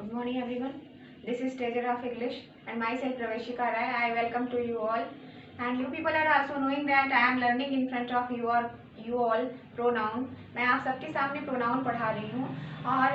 Good morning, everyone. This is Teacher of English and myself Praveshika Rai. I welcome to you all. And you people are also knowing that I am learning in front of you all pronoun. मैं आप सबके सामने pronoun पढ़ा रही हूँ और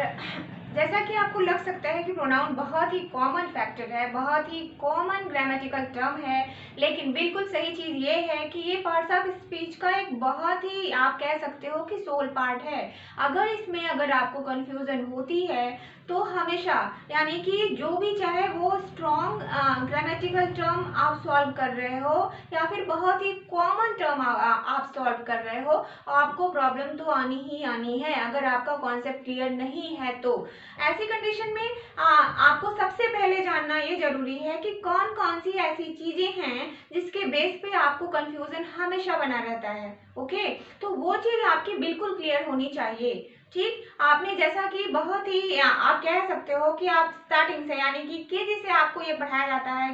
जैसा कि आपको लग सकता है कि प्रोनाउन बहुत ही कॉमन फैक्टर है, बहुत ही कॉमन ग्रामेटिकल टर्म है, लेकिन बिल्कुल सही चीज़ ये है कि ये पार्ट्स ऑफ स्पीच का एक बहुत ही आप कह सकते हो कि सोल पार्ट है। अगर आपको कंफ्यूजन होती है तो हमेशा यानी कि जो भी चाहे वो स्ट्रॉन्ग ग्रामेटिकल टर्म आप सॉल्व कर रहे हो या फिर बहुत ही कॉमन टर्म आप सॉल्व कर रहे हो, आपको प्रॉब्लम तो आनी ही आनी है अगर आपका कॉन्सेप्ट क्लियर नहीं है। तो ऐसी कंडीशन में आपको सबसे पहले जानना ये जरूरी है कि कौन कौन सी ऐसी चीजें हैं जिसके बेस पे आपको कंफ्यूजन हमेशा बना रहता है। ओके, तो वो चीज आपकी बिल्कुल क्लियर होनी चाहिए। ठीक, आपने जैसा कि बहुत ही आप कह सकते हो कि आप स्टार्टिंग से यानी कि केजी से आपको ये पढ़ाया जाता है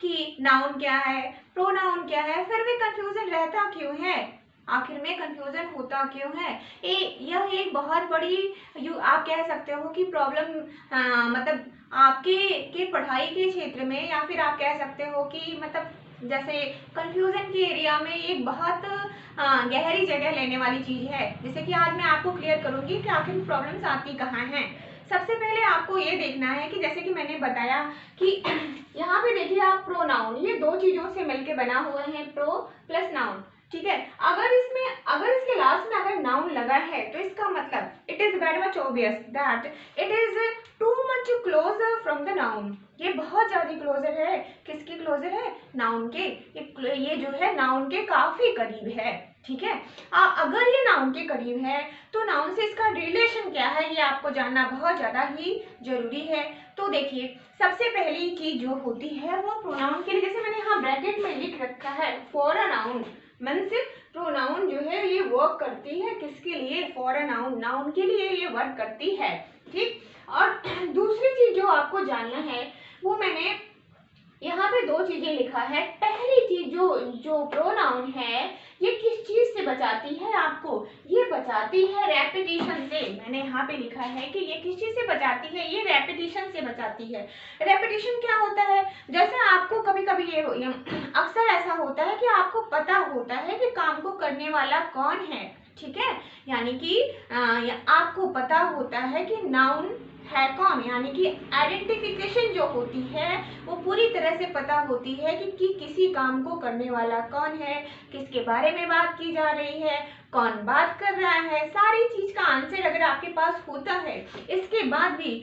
कि नाउन क्या है, प्रोनाउन क्या है, फिर भी कंफ्यूजन रहता क्यों है, आखिर में कंफ्यूजन होता क्यों है। यह एक बहुत बड़ी आप कह सकते हो कि प्रॉब्लम मतलब आपके पढ़ाई के क्षेत्र में या फिर आप कह सकते हो कि मतलब जैसे कंफ्यूजन के एरिया में एक बहुत गहरी जगह लेने वाली चीज है, जैसे कि आज मैं आपको क्लियर करूंगी कि आखिर प्रॉब्लम्स आती कहाँ हैं। सबसे पहले आपको ये देखना है कि जैसे कि मैंने बताया कि यहाँ पे देखिए आप प्रोनाउन, ये दो चीजों से मिलकर बना हुआ है, प्रो प्लस नाउन। ठीक है, अगर इसके लास्ट में अगर नाउन लगा है तो इसका मतलब it is very much obvious that it is too much closer from the noun. ये बहुत ज्यादा क्लोजर है, किसके क्लोजर है, नाउन के। ये जो है नाउन के काफी करीब है। ठीक है, अगर ये नाउन के करीब है तो नाउन से इसका रिलेशन क्या है ये आपको जानना बहुत ज्यादा ही जरूरी है। तो देखिए सबसे पहली चीज जो होती है वो प्रोनाउन के लिए, जैसे मैंने यहाँ ब्रैकेट में लिख रखा है for a noun, means pronoun जो है ये वर्क करती है किसके लिए, फॉर अ नाउन, नाउन के लिए ये वर्क करती है। ठीक, और दूसरी चीज जो आपको जानना है वो मैंने यहाँ पे दो चीजें लिखा है। पहली चीज जो प्रोनाउन है ये किस चीज से बचाती है आपको, ये बचाती है रेपिटेशन से। मैंने यहाँ पे लिखा है कि ये किस चीज से बचाती है, ये रेपिटेशन से बचाती है। रेपिटेशन क्या होता है, जैसे आपको कभी कभी ये अक्सर ऐसा होता है कि आपको पता होता है कि काम को करने वाला कौन है। ठीक है, यानी कि आपको पता होता है कि नाउन है कौन, यानी कि आइडेंटिफिकेशन जो होती है वो पूरी तरह से पता होती है कि किसी काम को करने वाला कौन है, किसके बारे में बात की जा रही है, कौन बात कर रहा है, सारी चीज का आंसर अगर आपके पास होता है। इसके बाद भी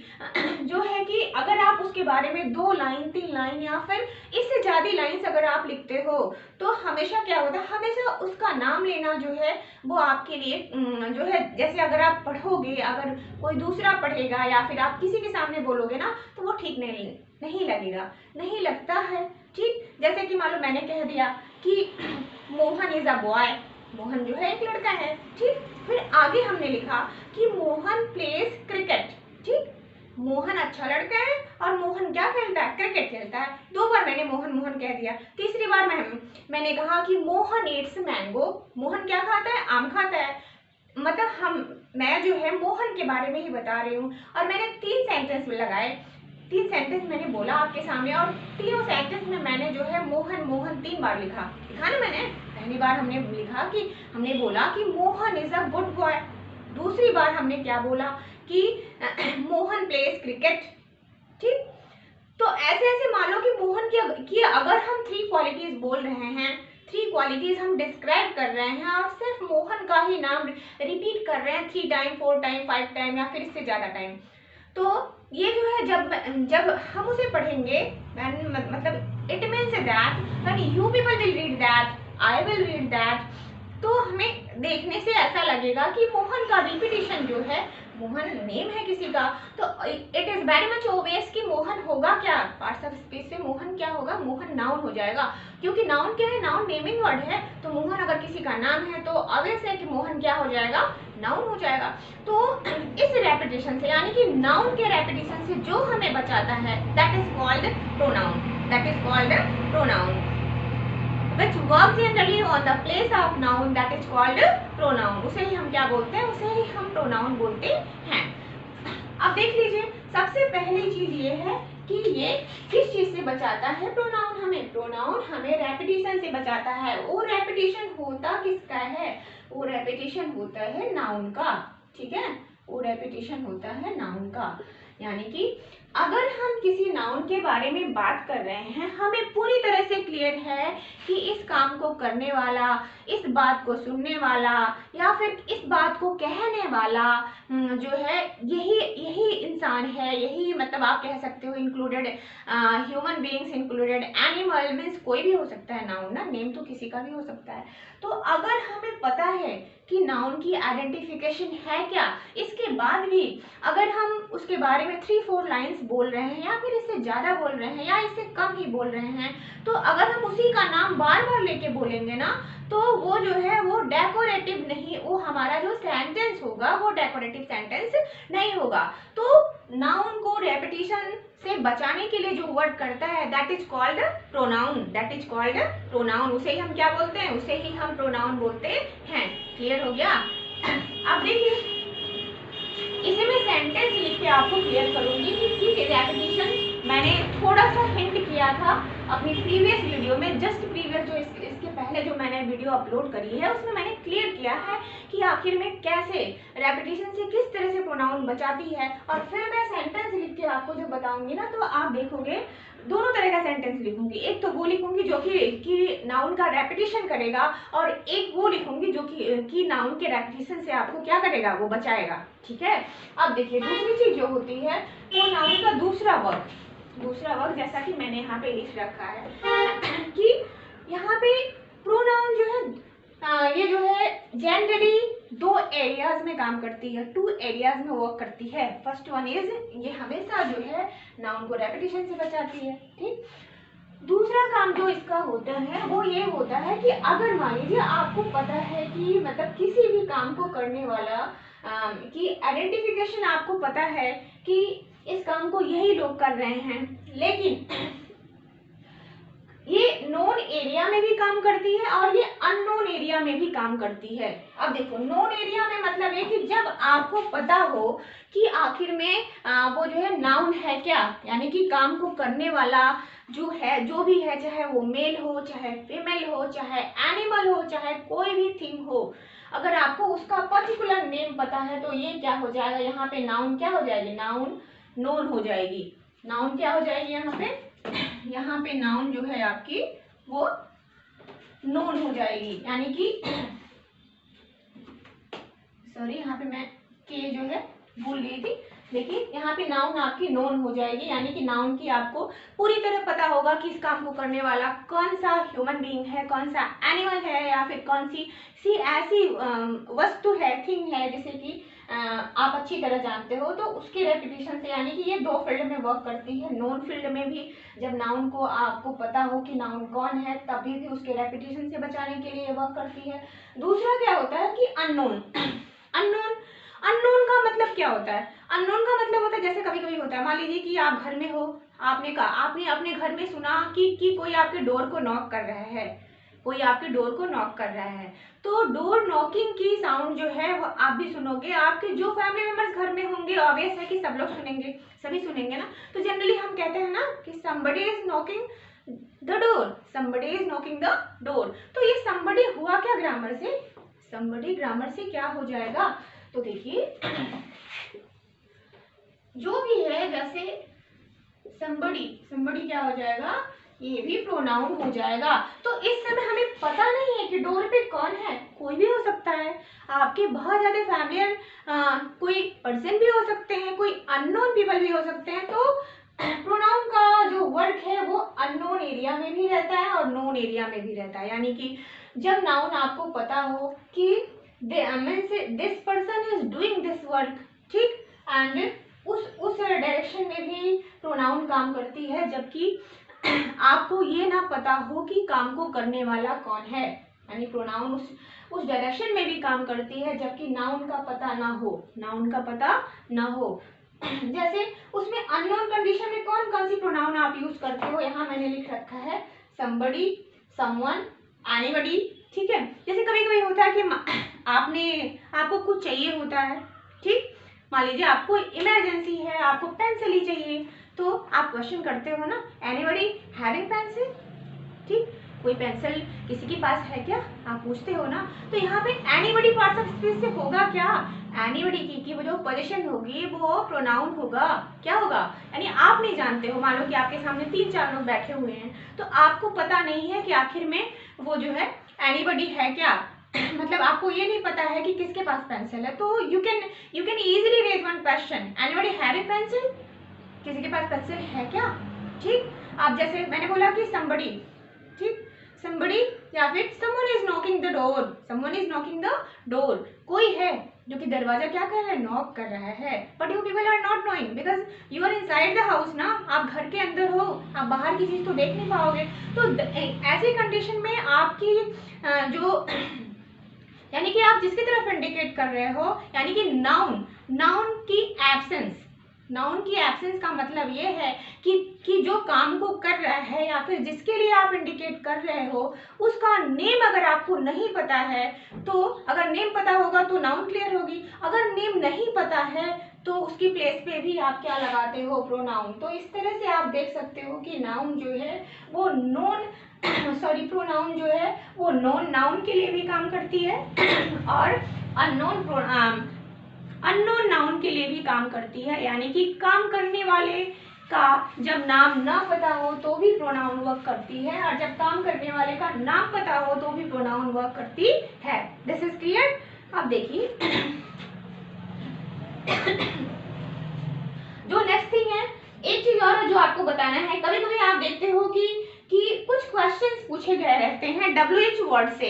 जो है कि अगर आप उसके बारे में 2 लाइन 3 लाइन या फिर इससे ज्यादा लाइन्स अगर आप लिखते हो तो हमेशा क्या होता है, हमेशा उसका नाम लेना जो है वो आपके लिए जो है, जैसे अगर आप पढ़ोगे, अगर कोई दूसरा पढ़ेगा या फिर आप किसी के सामने बोलोगे ना तो वो ठीक नहीं लगेगा, नहीं लगता है। ठीक, जैसे कि मान लो मैंने कह दिया कि Mohan is a boy, Mohan जो है एक लड़का है। ठीक, फिर आगे हमने लिखा कि मोहन प्लेज क्रिकेट। ठीक, मोहन अच्छा लड़का है और मोहन क्या खेलता है, क्रिकेट खेलता है। 2 बार मैंने मोहन मोहन कह दिया। तीसरी बार मैंने कहा कि मोहन ईट्स मैंगो, मोहन क्या खाता है, आम खाता है। मतलब मैं जो है मोहन के बारे में ही बता रही हूँ और मैंने 3 सेंटेंस लगाए, 3 सेंटेंस मैंने बोला आपके सामने और तीनों सेंटेंस में मैंने जो है मोहन मोहन 3 बार लिखा ना मैंने। पहली बार हमने लिखा कि हमने बोला कि Mohan is a good boy, दूसरी बार हमने क्या बोला कि मोहन प्लेज क्रिकेट। ठीक, तो ऐसे मान लो कि मोहन की अगर हम 3 क्वालिटीज बोल रहे हैं, 3 क्वालिटीज हम डिस्क्राइब कर रहे हैं और सिर्फ मोहन का ही नाम रिपीट कर रहे हैं 3 टाइम 4 टाइम 5 टाइम या फिर इससे ज्यादा टाइम, तो ये जो है जब हम उसे पढ़ेंगे मतलब it means that when you people will read that, I will read that, तो हमें देखने से ऐसा लगेगा कि मोहन का रिपीटिशन जो है, मोहन नेम है किसी का, तो it is very much obvious कि मोहन होगा क्या, पार्ट्स ऑफ स्पीच से मोहन क्या होगा, मोहन नाउन हो जाएगा। क्योंकि नाउन क्या है, नाउन नेमिंग वर्ड है, तो मोहन अगर किसी का नाम है तो ऑब्वियस है कि मोहन क्या हो जाएगा, नाउन हो जाएगा। तो इस रेपिटेशन से यानी कि नाउन के रेपिटेशन से जो हमें बचाता है that is called pronoun, that is called pronoun which works generally on the place of noun that is called pronoun, उसे ही हम क्या बोलते हैं, उसे ही हम pronoun बोलते हैं। अब देख लीजिए सबसे पहली है कि ये किस चीज से बचाता है प्रोनाउन हमें? प्रोनाउन हमें रेपिटेशन से बचाता है। वो रेपिटेशन होता किसका है? वो रेपिटेशन होता है नाउन का, ठीक है, वो रेपिटेशन होता है नाउन का। यानी कि अगर हम किसी नाउन के बारे में बात कर रहे हैं, हमें पूरी तरह से क्लियर है कि इस काम को करने वाला, इस बात को सुनने वाला या फिर इस बात को कहने वाला जो है यही इंसान है, यही मतलब आप कह सकते हो included human beings, included animal, means कोई भी हो सकता है नाउन ना, नेम तो किसी का भी हो सकता है। तो अगर हमें पता है कि नाउन की आइडेंटिफिकेशन है क्या, इसके बाद भी अगर हम उसके बारे में 3-4 लाइंस बोल रहे हैं या फिर इससे ज्यादा बोल रहे हैं या इससे कम ही बोल रहे हैं, तो अगर हम उसी का नाम बार बार लेके बोलेंगे ना, तो वो जो है वो डेकोरेटिव नहीं, वो हमारा जो सेंटेंस होगा वो डेकोरेटिव सेंटेंस नहीं होगा। तो नाउन को रेपिटेशन से बचाने के लिए जो वर्ड करता है that is called pronoun, that is called pronoun. उसे ही हम क्या बोलते हैं? उसे ही हम प्रोनाउन बोलते हैं। क्लियर हो गया? अब देखिए, इसे मैं सेंटेंस लिख के आपको क्लियर करूंगी कि रेपिटेशन मैंने थोड़ा सा हिंट किया था अपनी प्रीवियस वीडियो में, जस्ट प्रीवियस जो इसके पहले जो मैंने वीडियो अपलोड करी है उसमें मैंने क्लियर किया है कि आखिर में कैसे रेपिटेशन से किस तरह से प्रोनाउन बचाती है। और फिर मैं सेंटेंस लिख के आपको जो बताऊंगी ना, तो आप देखोगे दोनों तरह का सेंटेंस लिखूंगी। एक तो वो लिखूंगी जो कि नाउन का रेपिटेशन करेगा, और एक वो लिखूंगी जो कि नाउन के रेपिटेशन से आपको क्या करेगा? वो बचाएगा। ठीक है? अब देखिए, दूसरी चीज जो होती है वो नाउन का दूसरा वर्ग जैसा कि मैंने यहाँ पे लिख रखा है कि यहाँ पे प्रोनाउन जो है ये जो है जनरली 2 एरियाज में काम करती है, 2 एरियाज में वर्क करती है। फर्स्ट वन इज, ये हमेशा जो है नाउन को रेपिटेशन से बचाती है। ठीक, दूसरा काम जो इसका होता है वो ये होता है कि अगर मान लीजिए आपको पता है कि मतलब किसी भी काम को करने वाला की आइडेंटिफिकेशन आपको पता है कि इस काम को यही लोग कर रहे हैं, लेकिन ये नोन एरिया में भी काम करती है और ये अननोन एरिया में भी काम करती है। अब देखो, नोन एरिया में मतलब ये कि जब आपको पता हो कि आखिर में वो जो है नाउन है क्या, यानी कि काम को करने वाला जो है, जो भी है, चाहे वो मेल हो, चाहे फीमेल हो, चाहे एनिमल हो, चाहे कोई भी थिंग हो, अगर आपको उसका पर्टिकुलर नेम पता है तो ये क्या हो जाएगा? यहाँ पे नाउन क्या हो जाएगी? नाउन नोन हो जाएगी। नाउन क्या हो जाएगी? यहाँ पे नाउन जो है आपकी वो नोन हो जाएगी, यानी कि सॉरी, यहाँ पे मैं के जो है भूल गई थी। देखिए, यहाँ पे नाउन आपकी नोन हो जाएगी, यानी कि नाउन की आपको पूरी तरह पता होगा कि इस काम को करने वाला कौन सा ह्यूमन बीइंग है, कौन सा एनिमल है, या फिर कौन सी ऐसी वस्तु है, थिंग है, जिसे कि आप अच्छी तरह जानते हो। तो उसके रेपिटेशन से, यानी कि ये 2 फील्ड में वर्क करती है। नोन फील्ड में भी जब नाउन को आपको पता हो कि नाउन कौन है, तभी भी उसके रेपिटेशन से बचाने के लिए वर्क करती है। दूसरा क्या होता है कि अननोन। अननोन का मतलब क्या होता है? अननोन का मतलब होता है, जैसे कभी कभी होता है, मान लीजिए कि आप घर में हो, आपने अपने घर में सुना कि कोई आपके डोर को नॉक कर रहा है, कोई आपके डोर को नॉक कर रहा है, तो डोर नॉकिंग की साउंड जो है वो आप भी सुनोगे, आपके जो फैमिली मेंबर्स घर में होंगे, ऑब्वियस है कि सब लोग सुनेंगे, सभी सुनेंगे ना। तो जनरली हम कहते हैं ना कि somebody is knocking the door, somebody is knocking the door। तो ये somebody हुआ क्या ग्रामर से? somebody ग्रामर से क्या हो जाएगा? तो देखिए, जो भी है, जैसे somebody क्या हो जाएगा? ये भी प्रोनाउन हो जाएगा। तो इस समय हमें पता नहीं है कि डोर पे कौन है, कोई भी हो सकता है, आपके बहुत ज्यादा फैमिलियर कोई पर्सन भी हो सकते हैं, कोई अननोन पीपल भी हो सकते हैं। तो प्रोनाउन का जो वर्ड है वो अननोन एरिया में भी रहता है और नोन एरिया में भी रहता है। यानी कि जब नाउन आपको पता हो कि this person is doing this work, ठीक, एंड उस डायरेक्शन में भी प्रोनाउन काम करती है, जबकि आपको ये ना पता हो कि काम को करने वाला कौन है, यानी प्रोनाउन उस डायरेक्शन में भी काम करती है, जबकि नाउन का पता ना हो। जैसे उसमें अननोन कंडीशन में कौन कौन सी प्रोनाउन आप यूज करते हो, यहाँ मैंने लिख रखा है somebody, someone, anybody। ठीक है, जैसे कभी कभी होता है कि आपको कुछ चाहिए होता है, ठीक, मान लीजिए आपको इमरजेंसी है, आपको पेंसिल ही चाहिए, तो आप क्वेश्चन करते हो ना, एनीबडी हैविंग पेंसिल, ठीक, कोई पेंसिल किसी के पास है क्या, आप पूछते हो ना। तो यहाँ पे एनीबडी पार्ट्स ऑफ स्पीच से होगा क्या, एनीबडी की वो जो पोजीशन होगी वो प्रोनाउन होगा, क्या होगा, यानी आप नहीं जानते हो, मान लो कि आपके सामने 3-4 लोग बैठे हुए हैं, तो आपको पता नहीं है कि आखिर में वो जो है एनीबडी है क्या मतलब आपको ये नहीं पता है कि किसके पास पेंसिल है, तो you can easily raise one question, anybody having pencil, किसी के पास पेंसिल है क्या, ठीक। आप जैसे मैंने बोला कि somebody, ठीक, somebody या फिर someone is knocking the door, someone is knocking the door, कोई है जो कि दरवाजा क्या कर रहा है, नॉक कर रहा है, but you people are not knowing because you are inside the house ना, आप घर के अंदर हो, आप बाहर की चीज तो देख नहीं पाओगे। तो ऐसी कंडीशन में आपकी जो यानी कि आप जिसकी तरफ इंडिकेट कर रहे हो, यानी कि नाउन की एब्सेंस, नाउन की एब्सेंस का मतलब ये है कि जो काम को कर रहा है या फिर जिसके लिए आप इंडिकेट कर रहे हो उसका नेम अगर आपको नहीं पता है, तो अगर नेम पता होगा तो नाउन क्लियर होगी, अगर नेम नहीं पता है तो उसकी प्लेस पे भी आप क्या लगाते हो, प्रोनाउन। तो इस तरह से आप देख सकते हो कि नाउन जो है वो नॉन प्रोनाउन जो है वो नॉन नाउन के लिए भी काम करती है और अननोन नाउन के लिए भी काम करती है, यानी कि काम करने वाले का जब नाम ना पता हो तो भी प्रोनाउन वर्क करती है, और जब काम करने वाले का नाम पता हो तो भी प्रोनाउन वर्क करती है। This is clear. अब देखिए जो नेक्स्ट थिंग है, एक चीज और जो आपको बताना है, कभी कभी आप देखते हो कि कुछ क्वेश्चंस पूछे गए रहते हैं WH वर्ड से।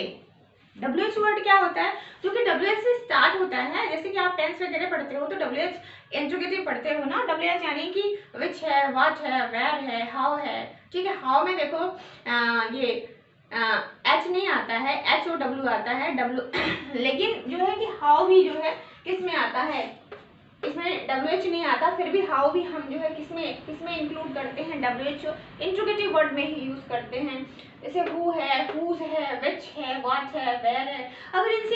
WH वर्ड क्या होता है, जो कि WH से स्टार्ट होता है, जैसे कि आप टेंस वगैरह पढ़ते हो तो WH इंट्रोगेटिव पढ़ते हो ना, WH यानी कि विच है, व्हाट है, वेयर है, हाउ है, ठीक है। हाउ में देखो ये H नहीं आता है, HOW आता है, W लेकिन जो है कि हाउ भी जो है किस में आता है, इसमें WH नहीं आता, फिर भी हाउ भी हम जो है किसमें इंक्लूड करते हैं, WH इंट्रोगेटिव वर्ड में ही यूज करते हैं, जैसे हु है, हुज है, विच है, व्हाट है, वेयर है।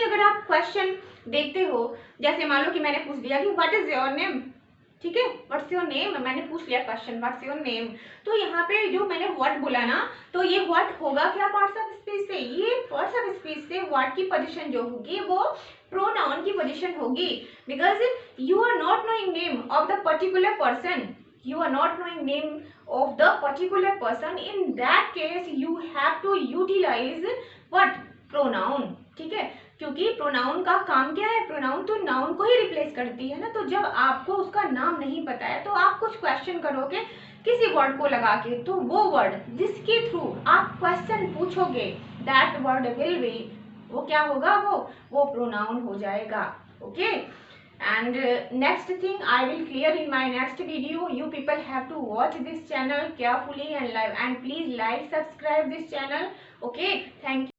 अगर आप क्वेश्चन देखते हो, जैसे मान लो कि मैंने पूछ दिया कि व्हाट इज योर नेम, ठीक है, व्हाट्स योर नेम, मैंने पूछ लिया क्वेश्चन व्हाट्स योर नेम, तो यहाँ पे जो मैंने व्हाट बोला ना, तो ये व्हाट होगा क्या पार्ट्स ऑफ स्पीच से, ये पार्ट्स ऑफ स्पीच से व्हाट की पोजीशन जो होगी वो प्रोनाउन की पोजीशन होगी, because you are not knowing name of the particular person, you are not knowing name of the particular person, in that case you have to utilize what, pronoun, ठीक है, क्योंकि pronoun का काम क्या है, pronoun तो noun को ही replace करती है ना। तो जब आपको उसका नाम नहीं पता है तो आप कुछ क्वेश्चन करोगे किसी वर्ड को लगा के, तो वो वर्ड जिसके थ्रू आप क्वेश्चन पूछोगे दैट वर्ड विल बी, वो क्या होगा, वो प्रोनाउन हो जाएगा, okay. And next thing I will clear in my next video. You people have to watch this channel carefully and please like, subscribe this channel. Okay, thank you.